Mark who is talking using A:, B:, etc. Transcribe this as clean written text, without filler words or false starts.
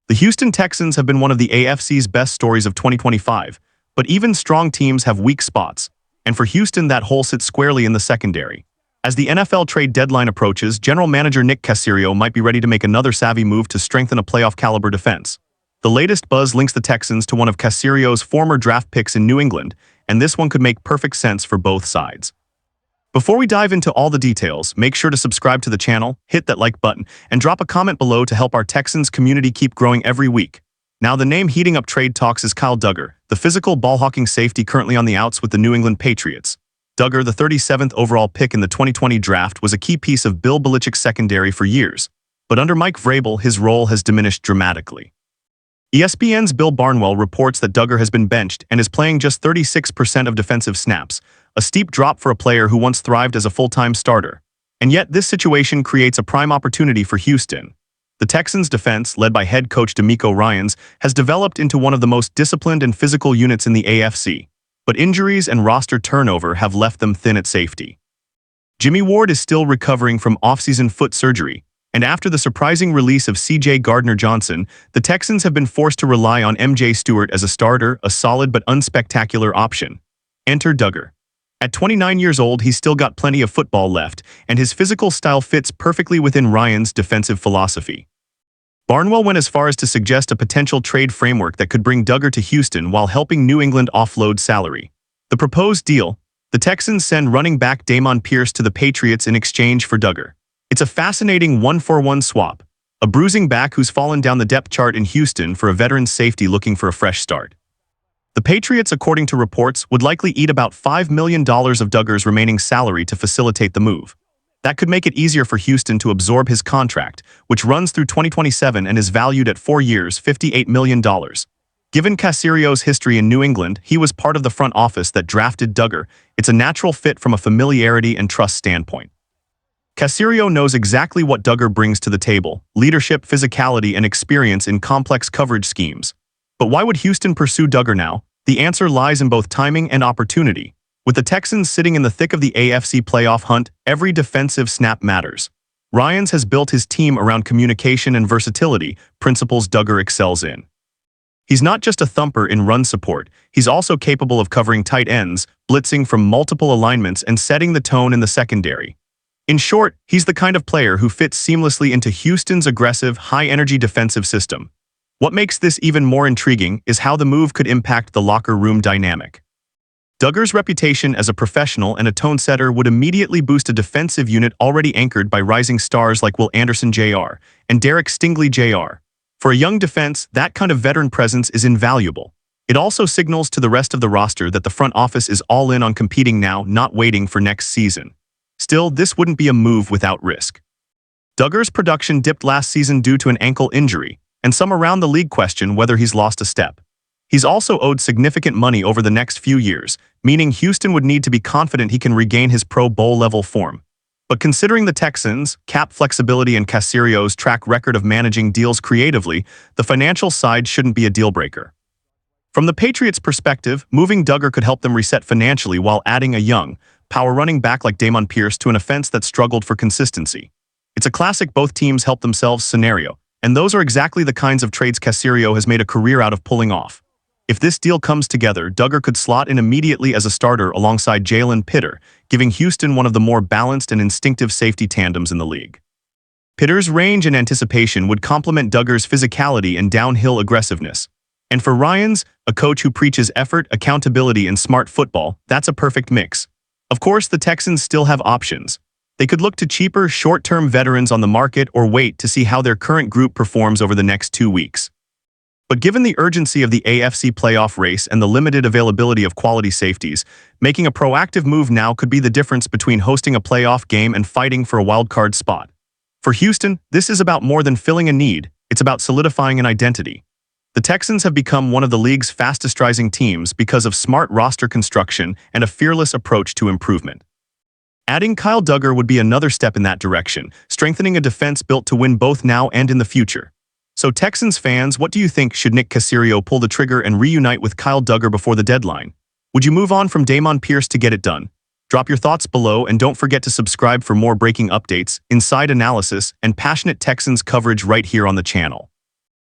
A: The Houston Texans have been one of the AFC's best stories of 2025, but even strong teams have weak spots, and for Houston that hole sits squarely in the secondary. As the NFL trade deadline approaches, general manager Nick Caserio might be ready to make another savvy move to strengthen a playoff-caliber defense. The latest buzz links the Texans to one of Caserio's former draft picks in New England, and this one could make perfect sense for both sides. Before we dive into all the details, make sure to subscribe to the channel, hit that like button, and drop a comment below to help our Texans community keep growing every week. Now, the name heating up trade talks is Kyle Dugger, the physical ball-hawking safety currently on the outs with the New England Patriots. Dugger, the 37th overall pick in the 2020 draft, was a key piece of Bill Belichick's secondary for years, but under Mike Vrabel, his role has diminished dramatically. ESPN's Bill Barnwell reports that Dugger has been benched and is playing just 36% of defensive snaps, a steep drop for a player who once thrived as a full-time starter. And yet, this situation creates a prime opportunity for Houston. The Texans' defense, led by head coach DeMeco Ryans, has developed into one of the most disciplined and physical units in the AFC, but injuries and roster turnover have left them thin at safety. Jimmy Ward is still recovering from offseason foot surgery, and after the surprising release of C.J. Gardner-Johnson, the Texans have been forced to rely on M.J. Stewart as a starter, a solid but unspectacular option. Enter Dugger. At 29 years old, he's still got plenty of football left, and his physical style fits perfectly within Ryan's defensive philosophy. Barnwell went as far as to suggest a potential trade framework that could bring Dugger to Houston while helping New England offload salary. The proposed deal: the Texans send running back Dameon to the Patriots in exchange for Dugger. It's a fascinating 1-for-1 swap, a bruising back who's fallen down the depth chart in Houston for a veteran safety looking for a fresh start. The Patriots, according to reports, would likely eat about $5 million of Dugger's remaining salary to facilitate the move. That could make it easier for Houston to absorb his contract, which runs through 2027 and is valued at 4 years, $58 million. Given Caserio's history in New England, he was part of the front office that drafted Dugger. It's a natural fit from a familiarity and trust standpoint. Caserio knows exactly what Dugger brings to the table: leadership, physicality, and experience in complex coverage schemes. But why would Houston pursue Dugger now? The answer lies in both timing and opportunity. With the Texans sitting in the thick of the AFC playoff hunt, every defensive snap matters. Ryans has built his team around communication and versatility, principles Dugger excels in. He's not just a thumper in run support, he's also capable of covering tight ends, blitzing from multiple alignments, and setting the tone in the secondary. In short, he's the kind of player who fits seamlessly into Houston's aggressive, high-energy defensive system. What makes this even more intriguing is how the move could impact the locker room dynamic. Dugger's reputation as a professional and a tone-setter would immediately boost a defensive unit already anchored by rising stars like Will Anderson Jr. and Derek Stingley Jr. For a young defense, that kind of veteran presence is invaluable. It also signals to the rest of the roster that the front office is all in on competing now, not waiting for next season. Still, this wouldn't be a move without risk. Dugger's production dipped last season due to an ankle injury, and some around the league question whether he's lost a step. He's also owed significant money over the next few years, meaning Houston would need to be confident he can regain his Pro Bowl-level form. But considering the Texans' cap flexibility and Caserio's track record of managing deals creatively, the financial side shouldn't be a deal-breaker. From the Patriots' perspective, moving Dugger could help them reset financially while adding a young, power running back like Dameon to an offense that struggled for consistency. It's a classic both teams help themselves scenario, and those are exactly the kinds of trades Caserio has made a career out of pulling off. If this deal comes together, Dugger could slot in immediately as a starter alongside Jalen Pitter, giving Houston one of the more balanced and instinctive safety tandems in the league. Pitter's range and anticipation would complement Dugger's physicality and downhill aggressiveness. And for Ryans, a coach who preaches effort, accountability, and smart football, that's a perfect mix. Of course, the Texans still have options. They could look to cheaper, short-term veterans on the market or wait to see how their current group performs over the next 2 weeks. But given the urgency of the AFC playoff race and the limited availability of quality safeties, making a proactive move now could be the difference between hosting a playoff game and fighting for a wildcard spot. For Houston, this is about more than filling a need, it's about solidifying an identity. The Texans have become one of the league's fastest-rising teams because of smart roster construction and a fearless approach to improvement. Adding Kyle Dugger would be another step in that direction, strengthening a defense built to win both now and in the future. So Texans fans, what do you think? Should Nick Caserio pull the trigger and reunite with Kyle Dugger before the deadline? Would you move on from Dameon to get it done? Drop your thoughts below and don't forget to subscribe for more breaking updates, inside analysis, and passionate Texans coverage right here on the channel.